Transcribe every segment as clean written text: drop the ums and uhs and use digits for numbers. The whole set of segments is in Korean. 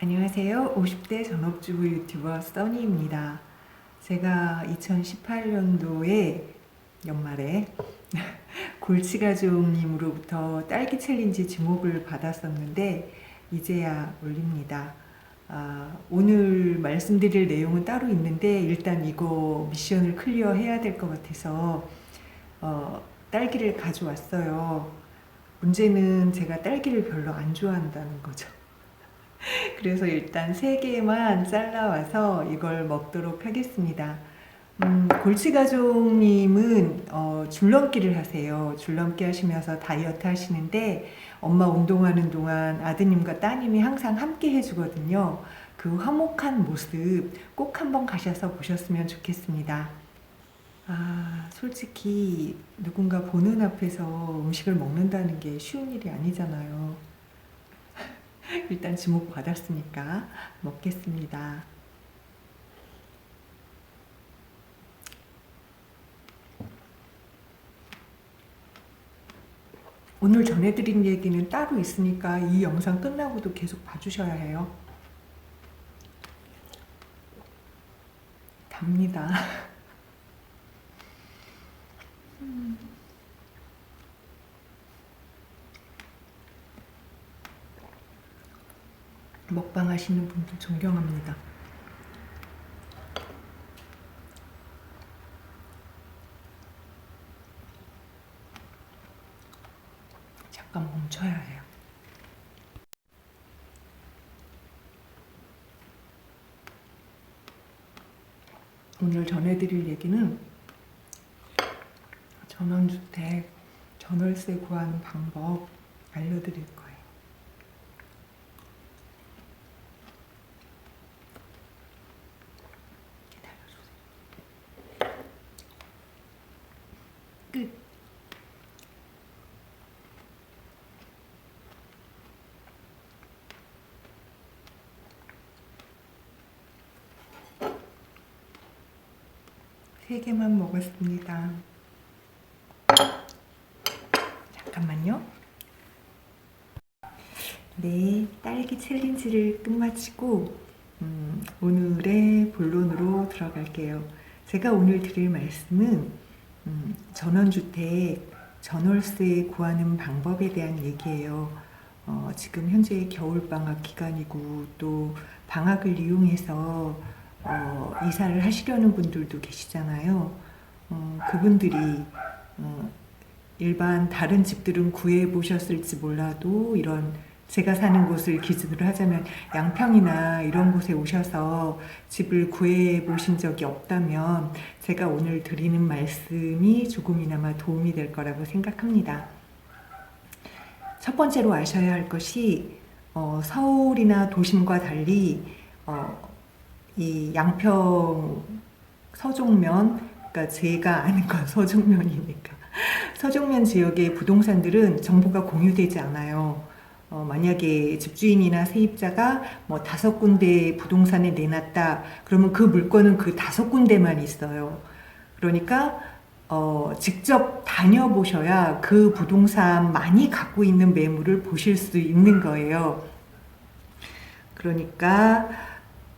안녕하세요. 50대 전업주부 유튜버 써니입니다. 제가 2018년도에 연말에 골치가족님으로부터 딸기 챌린지 지목을 받았었는데 이제야 올립니다. 오늘 말씀드릴 내용은 따로 있는데 일단 이거 미션을 클리어 해야 될 것 같아서 딸기를 가져왔어요. 문제는 제가 딸기를 별로 안 좋아한다는 거죠. 그래서 일단 3개만 잘라와서 이걸 먹도록 하겠습니다. 골치가족님은 줄넘기를 하세요. 줄넘기 하시면서 다이어트 하시는데 엄마 운동하는 동안 아드님과 따님이 항상 함께 해주거든요. 그 화목한 모습 꼭 한번 가셔서 보셨으면 좋겠습니다. 솔직히 누군가 보는 앞에서 음식을 먹는다는 게 쉬운 일이 아니잖아요. 일단 지목 받았으니까 먹겠습니다. 오늘 전해드린 얘기는 따로 있으니까 이 영상 끝나고도 계속 봐주셔야 해요. 답니다. 먹방 하시는 분들 존경합니다. 잠깐 멈춰야 해요. 오늘 전해드릴 얘기는 전원주택, 전월세 구하는 방법 알려드릴 거예요. 끝. 세 개만 먹었습니다. 잠깐만요. 네, 딸기 챌린지를 끝마치고 오늘의 본론으로 들어갈게요. 제가 오늘 드릴 말씀은 전원주택, 전월세 구하는 방법에 대한 얘기예요. 지금 현재 겨울방학 기간이고 또 방학을 이용해서 이사를 하시려는 분들도 계시잖아요. 그분들이 일반 다른 집들은 구해 보셨을지 몰라도 이런 제가 사는 곳을 기준으로 하자면 양평이나 이런 곳에 오셔서 집을 구해 보신 적이 없다면 제가 오늘 드리는 말씀이 조금이나마 도움이 될 거라고 생각합니다. 첫 번째로 아셔야 할 것이 서울이나 도심과 달리 이 양평 서종면, 그러니까 제가 아는 건 서종면이니까 서종면 지역의 부동산들은 정보가 공유되지 않아요. 만약에 집주인이나 세입자가 뭐 5군데 부동산에 내놨다 그러면 그 물건은 그 5군데만 있어요. 그러니까 직접 다녀보셔야 그 부동산만이 갖고 있는 매물을 보실 수 있는 거예요. 그러니까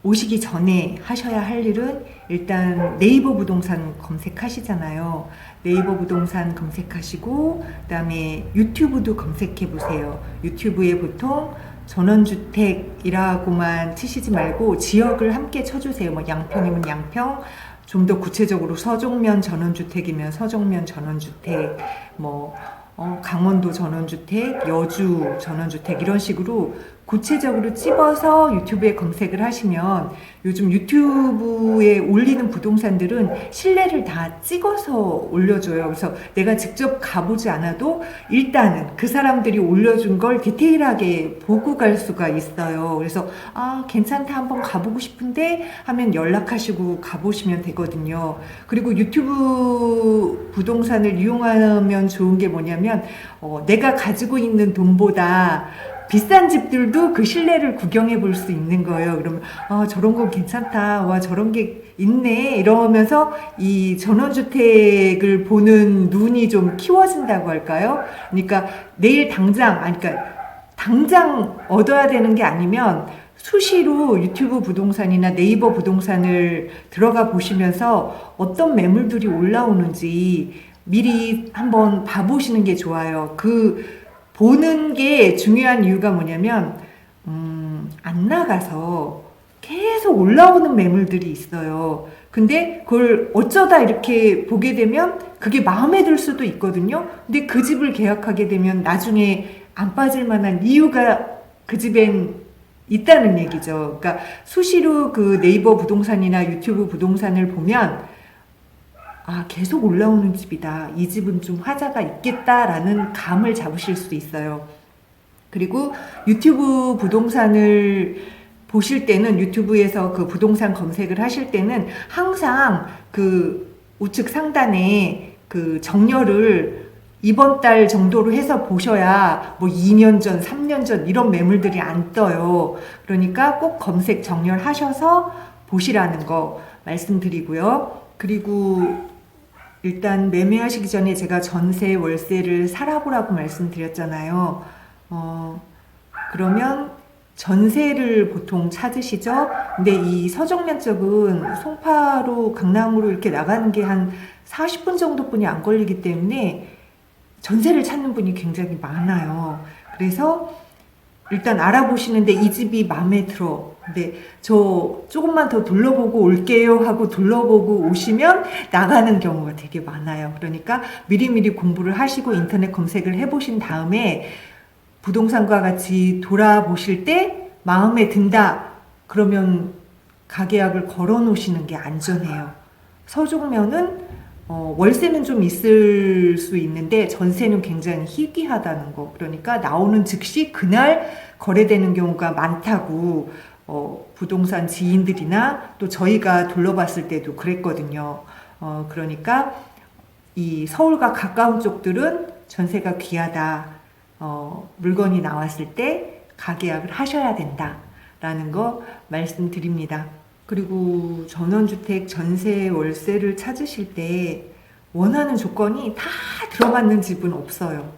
오시기 전에 하셔야 할 일은 일단 네이버 부동산 검색하시잖아요. 네이버 부동산 검색하시고 그다음에 유튜브도 검색해 보세요. 유튜브에 보통 전원주택이라고만 치시지 말고 지역을 함께 쳐주세요. 뭐 양평이면 양평, 좀 더 구체적으로 서종면 전원주택이면 서종면 전원주택, 뭐 강원도 전원주택, 여주 전원주택 이런 식으로 구체적으로 찝어서 유튜브에 검색을 하시면 요즘 유튜브에 올리는 부동산들은 실내를 다 찍어서 올려줘요. 그래서 내가 직접 가보지 않아도 일단은 그 사람들이 올려준 걸 디테일하게 보고 갈 수가 있어요. 그래서 괜찮다 한번 가보고 싶은데 하면 연락하시고 가보시면 되거든요. 그리고 유튜브 부동산을 이용하면 좋은 게 뭐냐면 내가 가지고 있는 돈보다 비싼 집들도 그 실내를 구경해 볼 수 있는 거예요. 그러면 저런 건 괜찮다. 와, 저런 게 있네. 이러면서 이 전원주택을 보는 눈이 좀 키워진다고 할까요? 그러니까 내일 당장, 그러니까 당장 얻어야 되는 게 아니면 수시로 유튜브 부동산이나 네이버 부동산을 들어가 보시면서 어떤 매물들이 올라오는지 미리 한번 봐보시는 게 좋아요. 그 보는 게 중요한 이유가 뭐냐면 안 나가서 계속 올라오는 매물들이 있어요. 근데 그걸 어쩌다 이렇게 보게 되면 그게 마음에 들 수도 있거든요. 근데 그 집을 계약하게 되면 나중에 안 빠질 만한 이유가 그 집엔 있다는 얘기죠. 그러니까 수시로 그 네이버 부동산이나 유튜브 부동산을 보면 아, 계속 올라오는 집이다. 이 집은 좀 화자가 있겠다라는 감을 잡으실 수 있어요. 그리고 유튜브 부동산을 보실 때는 유튜브에서 그 부동산 검색을 하실 때는 항상 그 우측 상단에 그 정렬을 이번 달 정도로 해서 보셔야 뭐 2년 전, 3년 전 이런 매물들이 안 떠요. 그러니까 꼭 검색 정렬하셔서 보시라는 거 말씀드리고요. 그리고 일단 매매하시기 전에 제가 전세, 월세를 살아보라고 말씀드렸잖아요. 그러면 전세를 보통 찾으시죠? 근데 이 서정면 쪽은 송파로 강남으로 이렇게 나가는 게 한 40분 정도뿐이 안 걸리기 때문에 전세를 찾는 분이 굉장히 많아요. 그래서 일단 알아보시는데 이 집이 마음에 들어. 근데 저 조금만 더 둘러보고 올게요 하고 둘러보고 오시면 나가는 경우가 되게 많아요. 그러니까 미리미리 공부를 하시고 인터넷 검색을 해보신 다음에 부동산과 같이 돌아보실 때 마음에 든다. 그러면 가계약을 걸어 놓으시는 게 안전해요. 서종면은 월세는 좀 있을 수 있는데 전세는 굉장히 희귀하다는 거. 그러니까 나오는 즉시 그날 거래되는 경우가 많다고 부동산 지인들이나 또 저희가 둘러봤을 때도 그랬거든요. 그러니까 이 서울과 가까운 쪽들은 전세가 귀하다. 물건이 나왔을 때 가계약을 하셔야 된다라는 거 말씀드립니다. 그리고 전원주택 전세 월세를 찾으실 때 원하는 조건이 다 들어맞는 집은 없어요.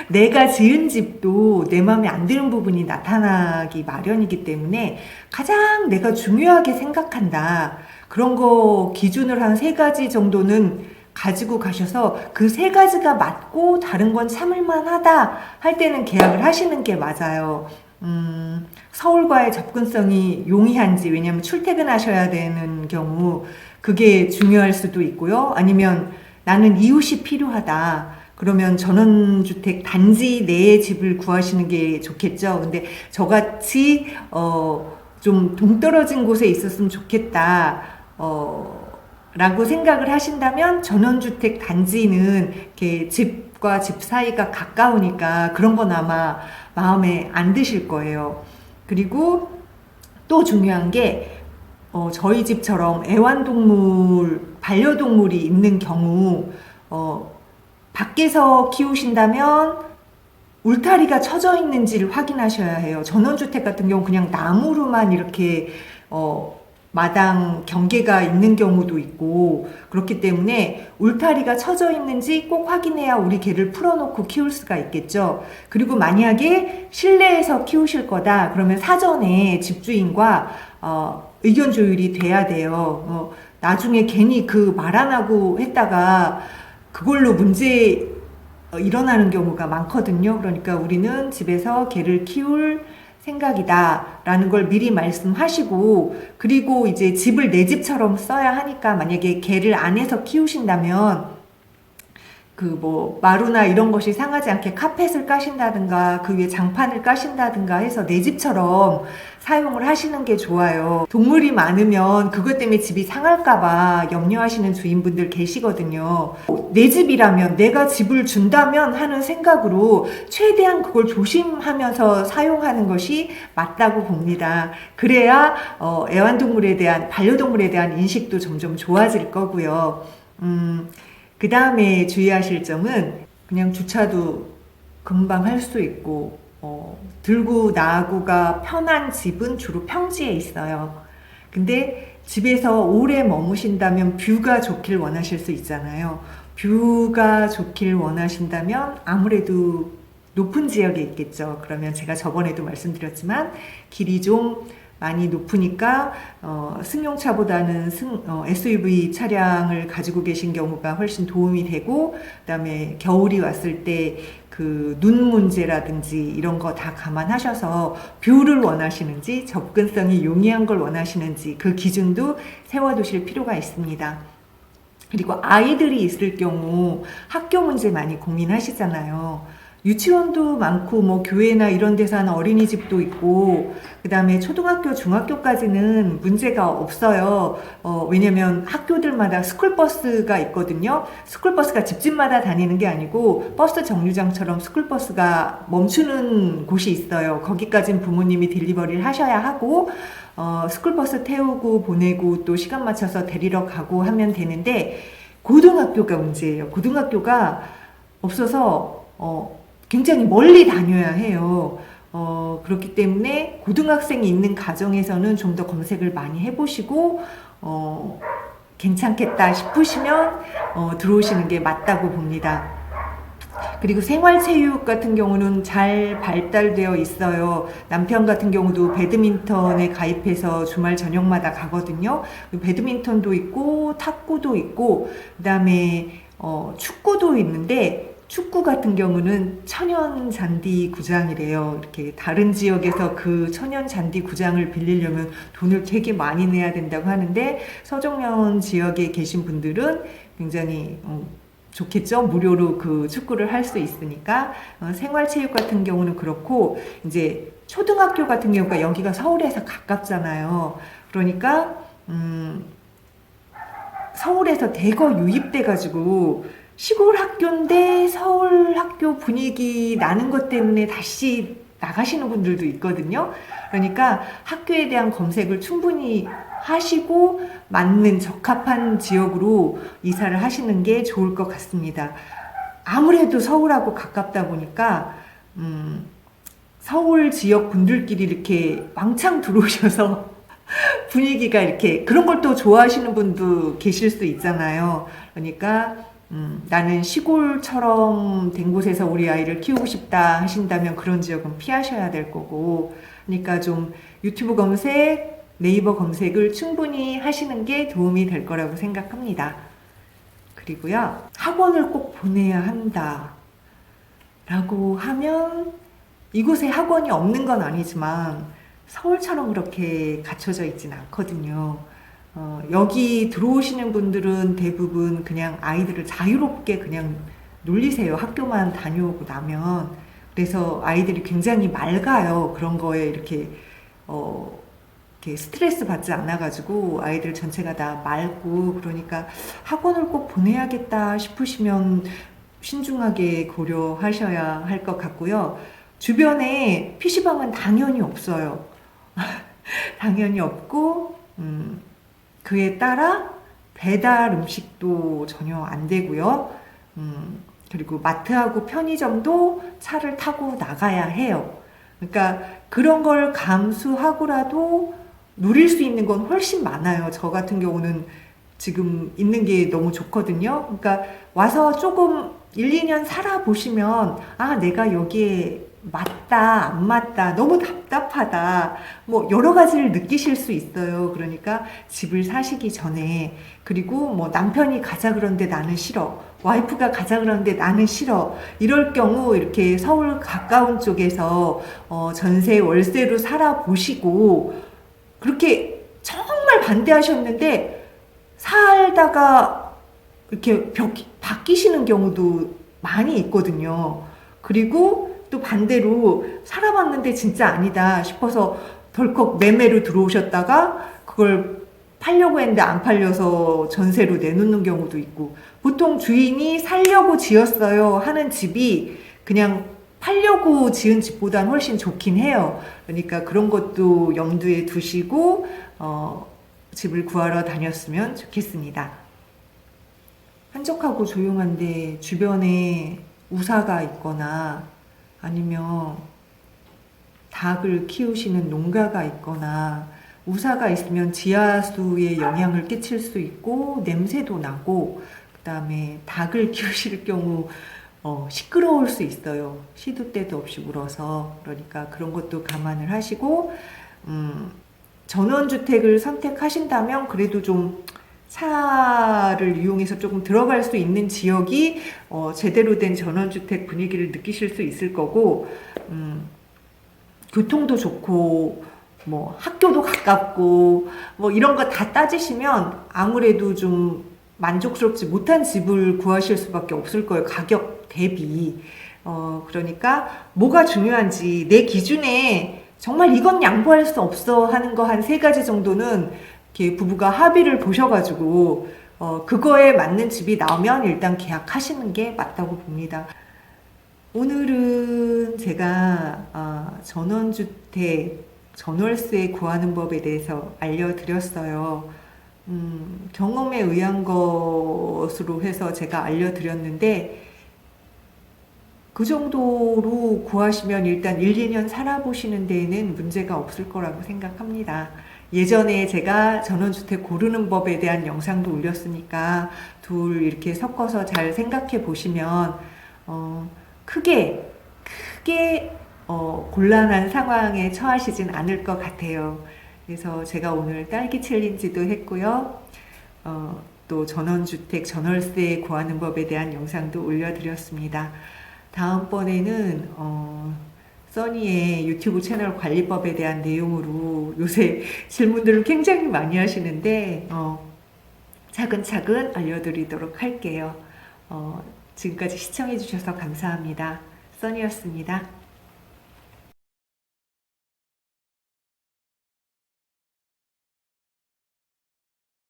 내가 지은 집도 내 마음에 안 드는 부분이 나타나기 마련이기 때문에 가장 내가 중요하게 생각한다. 그런 거 기준을 한 3가지 정도는 가지고 가셔서 그 3가지가 맞고 다른 건 참을만 하다 할 때는 계약을 하시는 게 맞아요. 서울과의 접근성이 용이한지, 왜냐하면 출퇴근하셔야 되는 경우 그게 중요할 수도 있고요. 아니면 나는 이웃이 필요하다. 그러면 전원주택 단지 내에 집을 구하시는 게 좋겠죠. 근데 저같이 좀 동떨어진 곳에 있었으면 좋겠다 라고 생각을 하신다면 전원주택 단지는 이렇게 집과 집 사이가 가까우니까 그런 건 아마 마음에 안 드실 거예요. 그리고 또 중요한 게 저희 집처럼 애완동물, 반려동물이 있는 경우 밖에서 키우신다면 울타리가 쳐져 있는지를 확인하셔야 해요. 전원주택 같은 경우 그냥 나무로만 이렇게 마당 경계가 있는 경우도 있고 그렇기 때문에 울타리가 쳐져 있는지 꼭 확인해야 우리 개를 풀어놓고 키울 수가 있겠죠. 그리고 만약에 실내에서 키우실 거다 그러면 사전에 집주인과 의견 조율이 돼야 돼요. 나중에 괜히 그 말 안 하고 했다가 그걸로 문제 일어나는 경우가 많거든요. 그러니까 우리는 집에서 개를 키울 생각이다 라는 걸 미리 말씀하시고, 그리고 이제 집을 내 집처럼 써야 하니까 만약에 개를 안에서 키우신다면 그 뭐 마루나 이런 것이 상하지 않게 카펫을 까신다든가 그 위에 장판을 까신다든가 해서 내 집처럼 사용을 하시는 게 좋아요. 동물이 많으면 그것 때문에 집이 상할까봐 염려하시는 주인분들 계시거든요. 내 집이라면, 내가 집을 준다면 하는 생각으로 최대한 그걸 조심하면서 사용하는 것이 맞다고 봅니다. 그래야 애완동물에 대한, 반려동물에 대한 인식도 점점 좋아질 거고요. 그 다음에 주의하실 점은 그냥 주차도 금방 할 수 있고 들고 나가고가 편한 집은 주로 평지에 있어요. 근데 집에서 오래 머무신다면 뷰가 좋길 원하실 수 있잖아요. 뷰가 좋길 원하신다면 아무래도 높은 지역에 있겠죠. 그러면 제가 저번에도 말씀드렸지만 길이 좀 많이 높으니까 승용차보다는 SUV 차량을 가지고 계신 경우가 훨씬 도움이 되고, 그다음에 겨울이 왔을 때 그 눈 문제라든지 이런 거 다 감안하셔서 뷰를 원하시는지 접근성이 용이한 걸 원하시는지 그 기준도 세워두실 필요가 있습니다. 그리고 아이들이 있을 경우 학교 문제 많이 고민하시잖아요. 유치원도 많고 뭐 교회나 이런 데서 하는 어린이집도 있고, 그 다음에 초등학교 중학교까지는 문제가 없어요. 왜냐면 학교들마다 스쿨버스가 있거든요. 스쿨버스가 집집마다 다니는 게 아니고 버스 정류장처럼 스쿨버스가 멈추는 곳이 있어요. 거기까지는 부모님이 딜리버리를 하셔야 하고, 스쿨버스 태우고 보내고 또 시간 맞춰서 데리러 가고 하면 되는데, 고등학교가 문제예요. 고등학교가 없어서 굉장히 멀리 다녀야 해요. 그렇기 때문에 고등학생이 있는 가정에서는 좀 더 검색을 많이 해보시고 괜찮겠다 싶으시면 들어오시는 게 맞다고 봅니다. 그리고 생활체육 같은 경우는 잘 발달되어 있어요. 남편 같은 경우도 배드민턴에 가입해서 주말 저녁마다 가거든요. 배드민턴도 있고 탁구도 있고 그다음에 축구도 있는데, 축구 같은 경우는 천연 잔디 구장이래요. 이렇게 다른 지역에서 그 천연 잔디 구장을 빌리려면 돈을 되게 많이 내야 된다고 하는데, 서정면 지역에 계신 분들은 굉장히 좋겠죠. 무료로 그 축구를 할 수 있으니까. 생활체육 같은 경우는 그렇고, 이제 초등학교 같은 경우가 여기가 서울에서 가깝잖아요. 그러니까 서울에서 대거 유입돼 가지고 시골 학교인데 서울 학교 분위기 나는 것 때문에 다시 나가시는 분들도 있거든요. 그러니까 학교에 대한 검색을 충분히 하시고 맞는 적합한 지역으로 이사를 하시는 게 좋을 것 같습니다. 아무래도 서울하고 가깝다 보니까 서울 지역 분들끼리 이렇게 왕창 들어오셔서 분위기가 이렇게, 그런 걸 또 좋아하시는 분도 계실 수 있잖아요. 그러니까 나는 시골처럼 된 곳에서 우리 아이를 키우고 싶다 하신다면 그런 지역은 피하셔야 될 거고, 그러니까 좀 유튜브 검색, 네이버 검색을 충분히 하시는 게 도움이 될 거라고 생각합니다. 그리고요, 학원을 꼭 보내야 한다 라고 하면, 이곳에 학원이 없는 건 아니지만 서울처럼 그렇게 갖춰져 있진 않거든요. 여기 들어오시는 분들은 대부분 그냥 아이들을 자유롭게 그냥 놀리세요. 학교만 다녀오고 나면. 그래서 아이들이 굉장히 맑아요. 그런 거에 이렇게 스트레스 받지 않아가지고 아이들 전체가 다 맑고, 그러니까 학원을 꼭 보내야겠다 싶으시면 신중하게 고려하셔야 할 것 같고요. 주변에 PC방은 당연히 없어요. 당연히 없고, 그에 따라 배달 음식도 전혀 안 되고요. 그리고 마트하고 편의점도 차를 타고 나가야 해요. 그러니까 그런 걸 감수하고라도 누릴 수 있는 건 훨씬 많아요. 저 같은 경우는 지금 있는 게 너무 좋거든요. 그러니까 와서 조금 1, 2년 살아보시면, 아, 내가 여기에 맞다, 안 맞다, 너무 답답하다, 뭐 여러 가지를 느끼실 수 있어요. 그러니까 집을 사시기 전에, 그리고 뭐 남편이 가자 그러는데 나는 싫어, 와이프가 가자 그러는데 나는 싫어, 이럴 경우 이렇게 서울 가까운 쪽에서 전세 월세로 살아보시고, 그렇게 정말 반대하셨는데 살다가 이렇게 바뀌시는 경우도 많이 있거든요. 그리고 또 반대로 살아봤는데 진짜 아니다 싶어서 덜컥 매매로 들어오셨다가 그걸 팔려고 했는데 안 팔려서 전세로 내놓는 경우도 있고, 보통 주인이 살려고 지었어요 하는 집이 그냥 팔려고 지은 집보다는 훨씬 좋긴 해요. 그러니까 그런 것도 염두에 두시고 집을 구하러 다녔으면 좋겠습니다. 한적하고 조용한데 주변에 우사가 있거나 아니면 닭을 키우시는 농가가 있거나, 우사가 있으면 지하수에 영향을 끼칠 수 있고 냄새도 나고, 그 다음에 닭을 키우실 경우 시끄러울 수 있어요. 시도 때도 없이 울어서. 그러니까 그런 것도 감안을 하시고, 전원주택을 선택하신다면 그래도 좀 차를 이용해서 조금 들어갈 수 있는 지역이 제대로 된 전원주택 분위기를 느끼실 수 있을 거고, 교통도 좋고, 뭐 학교도 가깝고, 뭐 이런 거 다 따지시면 아무래도 좀 만족스럽지 못한 집을 구하실 수밖에 없을 거예요. 가격 대비. 그러니까 뭐가 중요한지 내 기준에 정말 이건 양보할 수 없어 하는 거 한 3가지 정도는 이렇게 부부가 합의를 보셔가지고 그거에 맞는 집이 나오면 일단 계약하시는 게 맞다고 봅니다. 오늘은 제가 전원주택, 전월세 구하는 법에 대해서 알려드렸어요. 경험에 의한 것으로 해서 제가 알려드렸는데 그 정도로 구하시면 일단 1, 2년 살아보시는 데에는 문제가 없을 거라고 생각합니다. 예전에 제가 전원주택 고르는 법에 대한 영상도 올렸으니까 둘 이렇게 섞어서 잘 생각해 보시면 크게 곤란한 상황에 처하시진 않을 것 같아요. 그래서 제가 오늘 딸기 챌린지도 했고요. 또 전원주택, 전월세 구하는 법에 대한 영상도 올려드렸습니다. 다음번에는 써니의 유튜브 채널 관리법에 대한 내용으로 요새 질문들을 굉장히 많이 하시는데 차근차근 알려드리도록 할게요. 지금까지 시청해 주셔서 감사합니다. 써니였습니다.